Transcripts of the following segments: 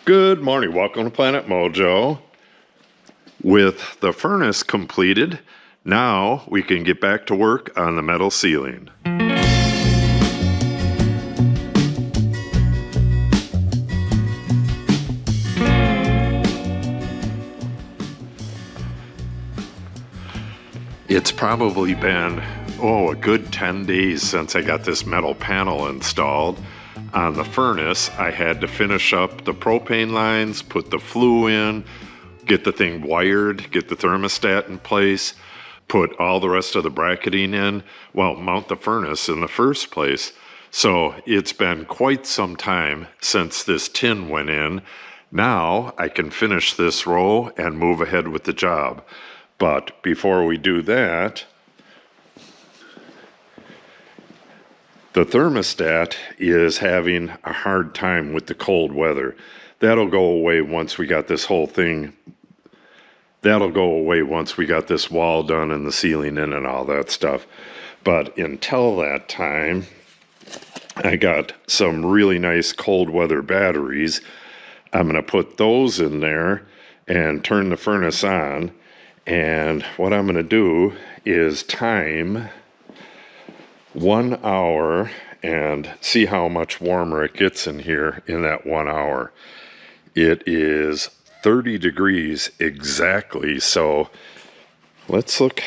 Good morning, welcome to Planet Mojo. With the furnace completed, now we can get back to work on the metal ceiling. It's probably been, a good 10 days since I got this metal panel installed. On the furnace, I had to finish up the propane lines, put the flue in, get the thing wired, get the thermostat in place, put all the rest of the bracketing in, mount the furnace in the first place. So it's been quite some time since this tin went in. Now I can finish this row and move ahead with the job. But before we do that, the thermostat is having a hard time with the cold weather. That'll go away once we got this whole thing. That'll go away once we got this wall done and the ceiling in and all that stuff. But until that time, I got some really nice cold weather batteries. I'm going to put those in there and turn the furnace on. And what I'm going to do is time 1 hour and see how much warmer it gets in here in that 1 hour. It is 30 degrees exactly, so let's look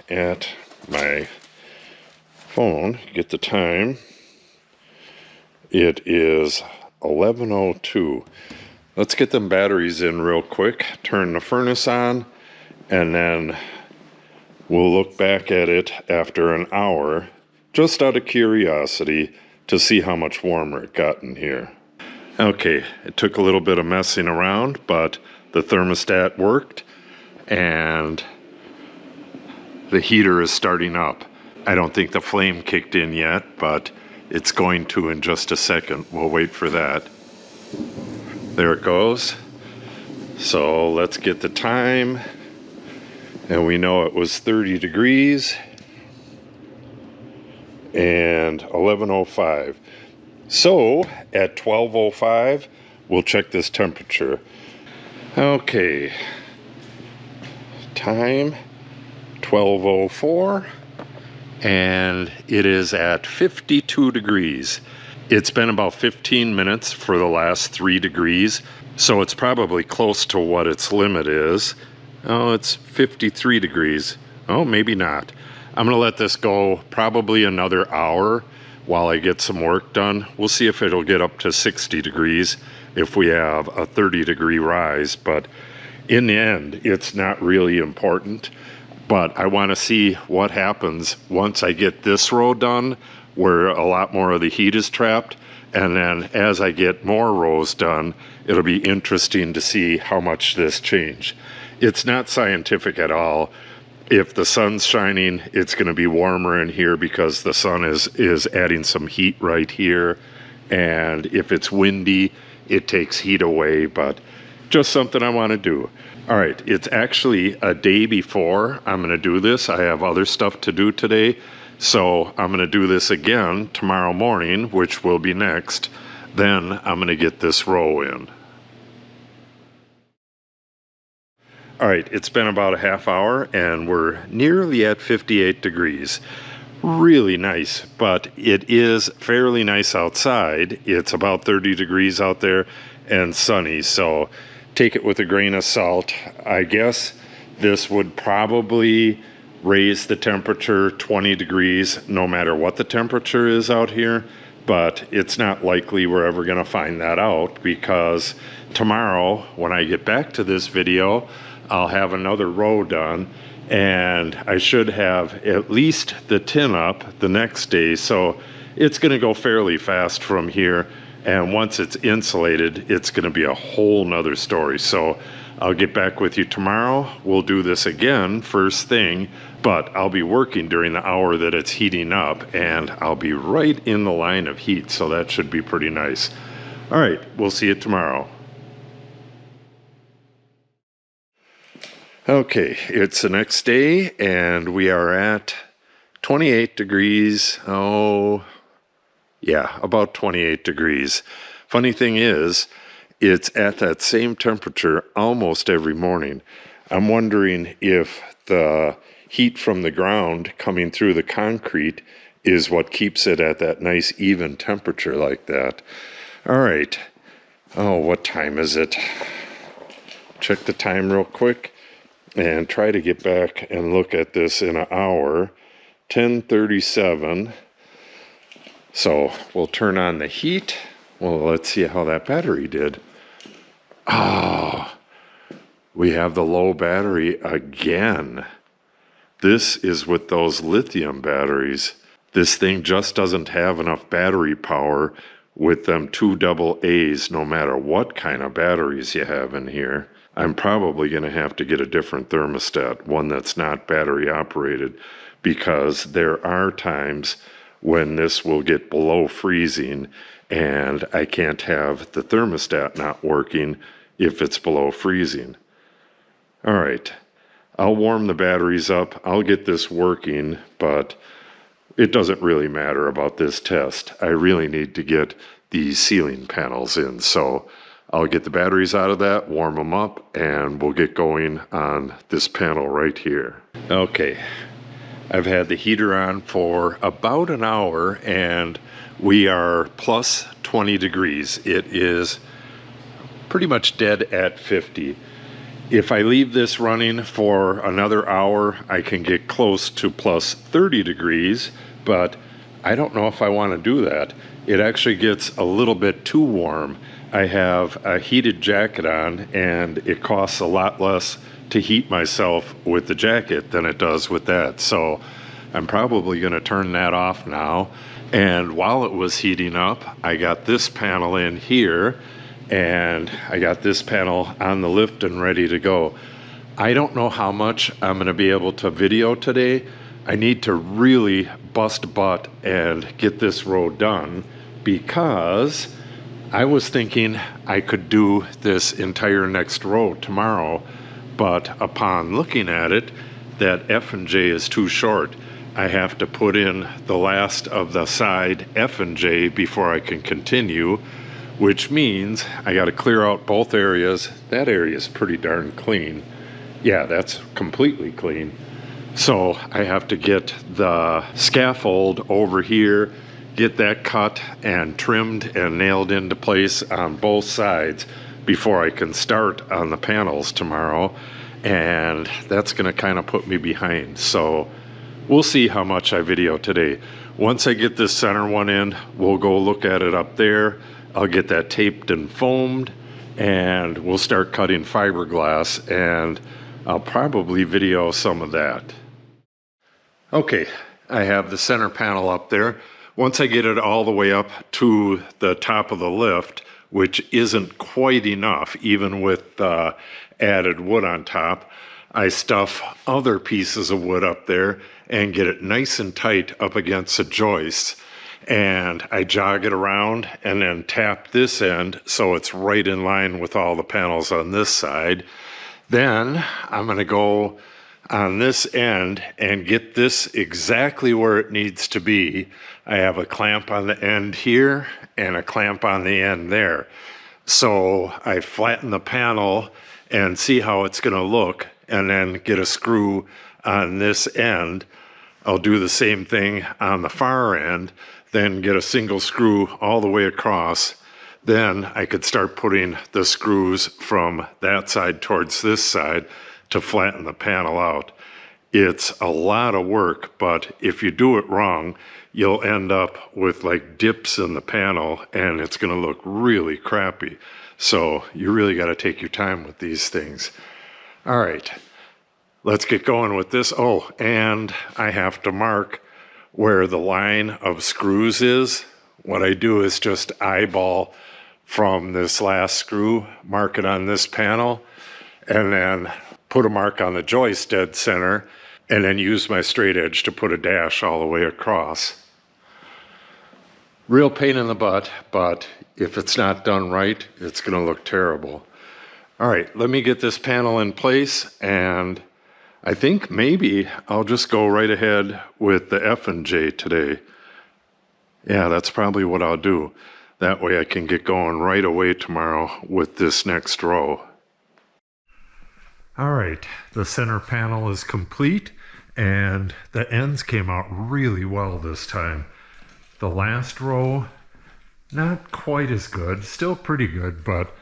at my phone, get the time. It is 11:02. Let's get them batteries in real quick, turn the furnace on, and then we'll look back at it after an hour, just out of curiosity, to see how much warmer it got in here. Okay, it took a little bit of messing around, but the thermostat worked, and the heater is starting up. I don't think the flame kicked in yet, but it's going to in just a second. We'll wait for that. There it goes. So let's get the time. And we know it was 30 degrees and 11:05. So at 12:05, we'll check this temperature. Okay, time 12:04, and it is at 52 degrees. It's been about 15 minutes for the last 3 degrees, so it's probably close to what its limit is. Oh, it's 53 degrees. Oh, maybe not. I'm going to let this go probably another hour while I get some work done. We'll see if it'll get up to 60 degrees if we have a 30-degree rise. But in the end, it's not really important. But I want to see what happens once I get this row done, where a lot more of the heat is trapped. And then as I get more rows done, it'll be interesting to see how much this changed. It's not scientific at all. If the sun's shining, it's going to be warmer in here because the sun is adding some heat right here. And if it's windy, it takes heat away, but just something I want to do. All right, it's actually a day before I'm going to do this. I have other stuff to do today. So I'm going to do this again tomorrow morning, which will be next. Then I'm going to get this row in. All right, it's been about a half hour and we're nearly at 58 degrees. Really nice, but it is fairly nice outside. It's about 30 degrees out there and sunny, so take it with a grain of salt. I guess this would probably raise the temperature 20 degrees no matter what the temperature is out here, but it's not likely we're ever going to find that out because tomorrow when I get back to this video, I'll have another row done and I should have at least the tin up the next day. So it's going to go fairly fast from here. And once it's insulated, it's going to be a whole nother story. So I'll get back with you tomorrow. We'll do this again first thing, but I'll be working during the hour that it's heating up and I'll be right in the line of heat. So that should be pretty nice. All right, we'll see you tomorrow. Okay, it's the next day and we are at 28 degrees. Oh, yeah, about 28 degrees. Funny thing is it's at that same temperature almost every morning. I'm wondering if the heat from the ground coming through the concrete is what keeps it at that nice even temperature like that. All right. Oh, what time is it? Check the time real quick and try to get back and look at this in an hour. 10:37. So we'll turn on the heat. Well, let's see how that battery did. Oh, we have the low battery again. This is with those lithium batteries. This thing just doesn't have enough battery power with them 2 AA's, no matter what kind of batteries you have in here. I'm probably going to have to get a different thermostat, one that's not battery operated, because there are times when this will get below freezing and I can't have the thermostat not working if it's below freezing. All right, I'll warm the batteries up. I'll get this working, but it doesn't really matter about this test. I really need to get these ceiling panels in. So I'll get the batteries out of that, warm them up, and we'll get going on this panel right here. Okay, I've had the heater on for about an hour and we are plus 20 degrees. It is pretty much dead at 50. If I leave this running for another hour, I can get close to plus 30 degrees, but I don't know if I want to do that. It actually gets a little bit too warm. I have a heated jacket on, and it costs a lot less to heat myself with the jacket than it does with that. So I'm probably going to turn that off now. And while it was heating up, I got this panel in here, and I got this panel on the lift and ready to go. I don't know how much I'm going to be able to video today. I need to really bust butt and get this row done, because I was thinking I could do this entire next row tomorrow, but upon looking at it, that F and J is too short. I have to put in the last of the side F and J before I can continue, which means I got to clear out both areas. That area is pretty darn clean. Yeah, that's completely clean. So I have to get the scaffold over here, get that cut and trimmed and nailed into place on both sides before I can start on the panels tomorrow. And that's going to kind of put me behind. So we'll see how much I video today. Once I get this center one in, we'll go look at it up there. I'll get that taped and foamed, and we'll start cutting fiberglass, and I'll probably video some of that. Okay, I have the center panel up there. Once I get it all the way up to the top of the lift, which isn't quite enough, even with added wood on top, I stuff other pieces of wood up there and get it nice and tight up against the joists. And I jog it around and then tap this end so it's right in line with all the panels on this side. Then I'm going to go on this end and get this exactly where it needs to be. I have a clamp on the end here and a clamp on the end there. So I flatten the panel and see how it's going to look, and then get a screw on this end. I'll do the same thing on the far end, then get a single screw all the way across. Then I could start putting the screws from that side towards this side to flatten the panel out. It's a lot of work, but if you do it wrong, you'll end up with like dips in the panel and it's going to look really crappy. So you really got to take your time with these things. All right, let's get going with this. Oh, and I have to mark where the line of screws is. What I do is just eyeball from this last screw, mark it on this panel, and then put a mark on the joist dead center, and then use my straight edge to put a dash all the way across. Real pain in the butt, but if it's not done right, it's going to look terrible. All right, let me get this panel in place, and I think maybe I'll just go right ahead with the F and J today. Yeah, that's probably what I'll do. That way I can get going right away tomorrow with this next row. All right, the center panel is complete and the ends came out really well this time. The last row, not quite as good, still pretty good, but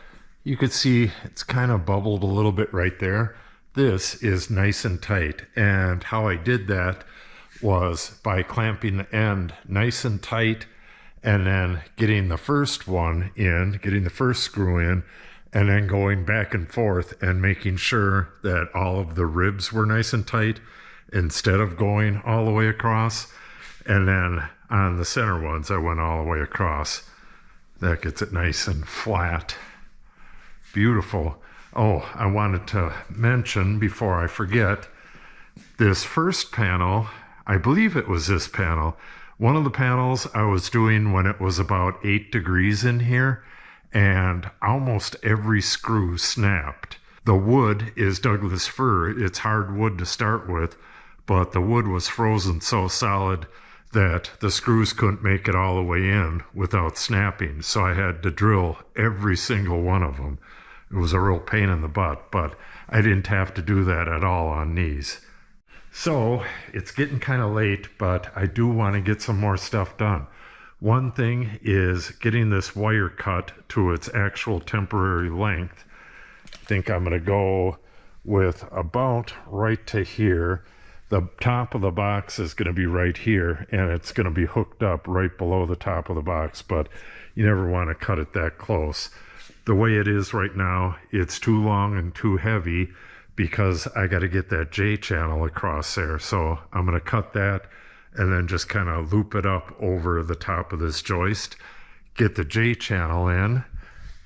you could see it's kind of bubbled a little bit right there. This is nice and tight, and how I did that was by clamping the end nice and tight and then getting the first one in, getting the first screw in, and then going back and forth and making sure that all of the ribs were nice and tight instead of going all the way across. And then on the center ones, I went all the way across. That gets it nice and flat. Beautiful. Oh, I wanted to mention before I forget, this first panel, I believe it was this panel, one of the panels I was doing when it was about 8 degrees in here, and almost every screw snapped. The wood is Douglas fir. It's hard wood to start with, but the wood was frozen so solid that the screws couldn't make it all the way in without snapping. So I had to drill every single one of them. It was a real pain in the butt, but I didn't have to do that at all on these. So it's getting kind of late, but I do want to get some more stuff done. One thing is getting this wire cut to its actual temporary length. I think I'm going to go with about right to here. The top of the box is going to be right here, and it's going to be hooked up right below the top of the box, but you never want to cut it that close. The way it is right now, it's too long and too heavy because I got to get that J channel across there. So I'm going to cut that and then just kind of loop it up over the top of this joist, get the J channel in,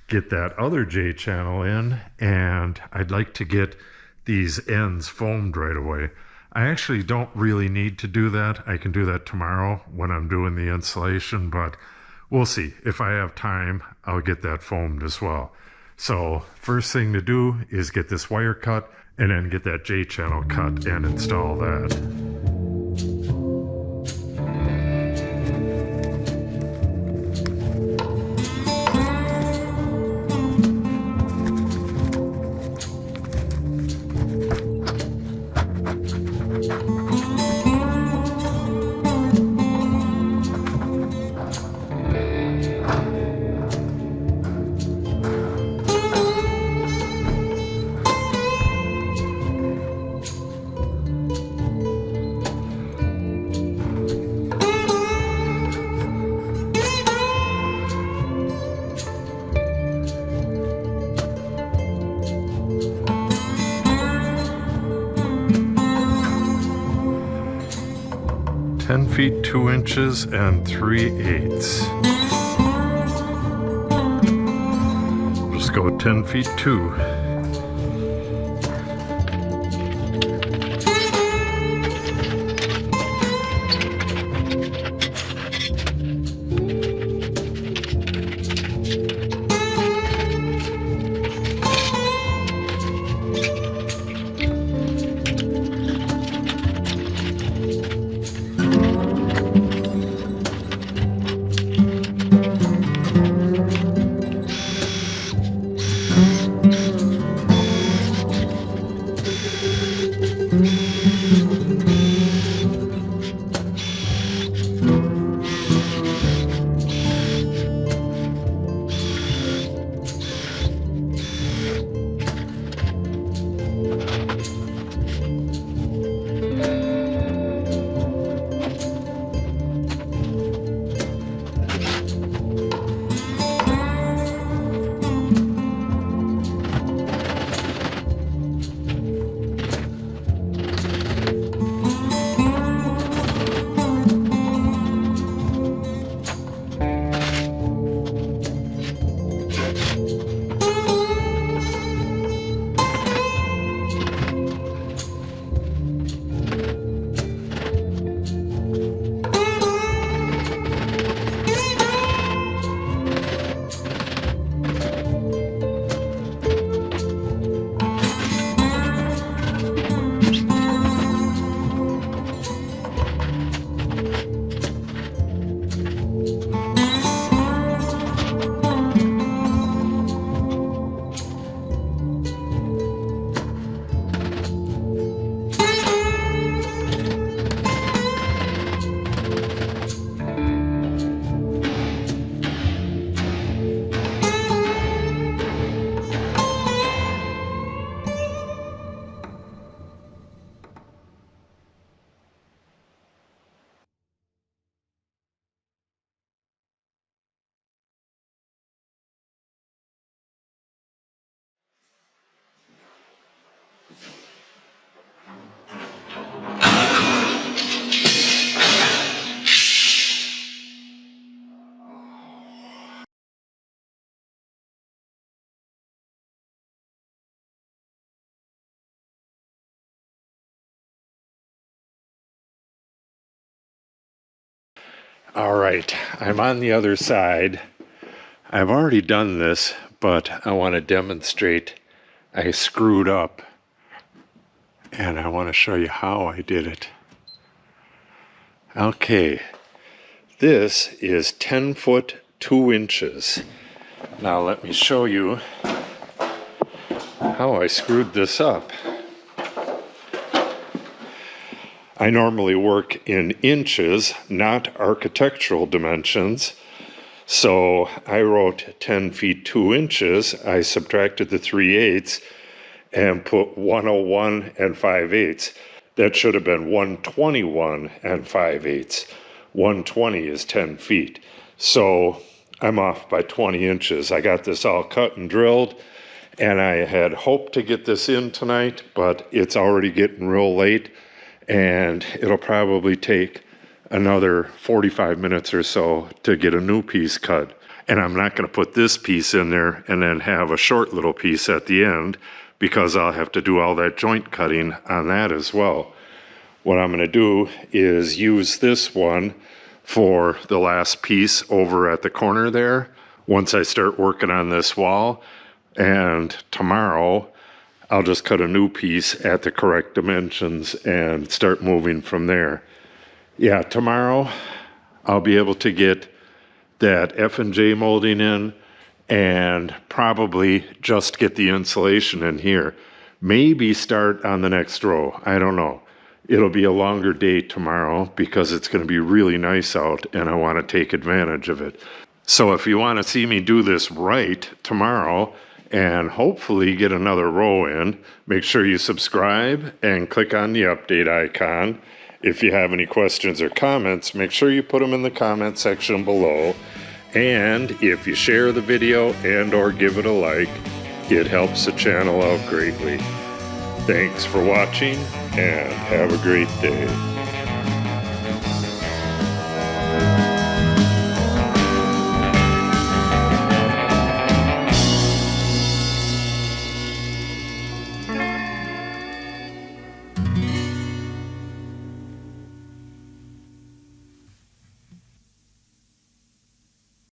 get that other J channel in, and I'd like to get these ends foamed right away. I actually don't really need to do that. I can do that tomorrow when I'm doing the insulation, but we'll see. If I have time, I'll get that foamed as well. So first thing to do is get this wire cut and then get that J channel cut and install that. 10 feet 2 inches and 3/8. Just go 10 feet 2. All right, I'm on the other side. I've already done this, but I want to demonstrate. I screwed up, and I want to show you how I did it. Okay, this is 10 foot 2 inches. Now let me show you how I screwed this up. I normally work in inches, not architectural dimensions. So I wrote 10 feet 2 inches. I subtracted the 3/8 and put 101 and 5/8. That should have been 121 and 5/8. 120 is 10 feet. So I'm off by 20 inches. I got this all cut and drilled, and I had hoped to get this in tonight, but it's already getting real late, and it'll probably take another 45 minutes or so to get a new piece cut. And I'm not going to put this piece in there and then have a short little piece at the end, because I'll have to do all that joint cutting on that as well. What I'm going to do is use this one for the last piece over at the corner there once I start working on this wall, and tomorrow I'll just cut a new piece at the correct dimensions and start moving from there. Yeah, tomorrow I'll be able to get that F&J molding in and probably just get the insulation in here. Maybe start on the next row. I don't know. It'll be a longer day tomorrow because it's going to be really nice out and I want to take advantage of it. So if you want to see me do this right tomorrow and hopefully get another row in, make sure you subscribe and click on the update icon. If you have any questions or comments, make sure you put them in the comment section below. And if you share the video and or give it a like, it helps the channel out greatly. Thanks for watching and have a great day.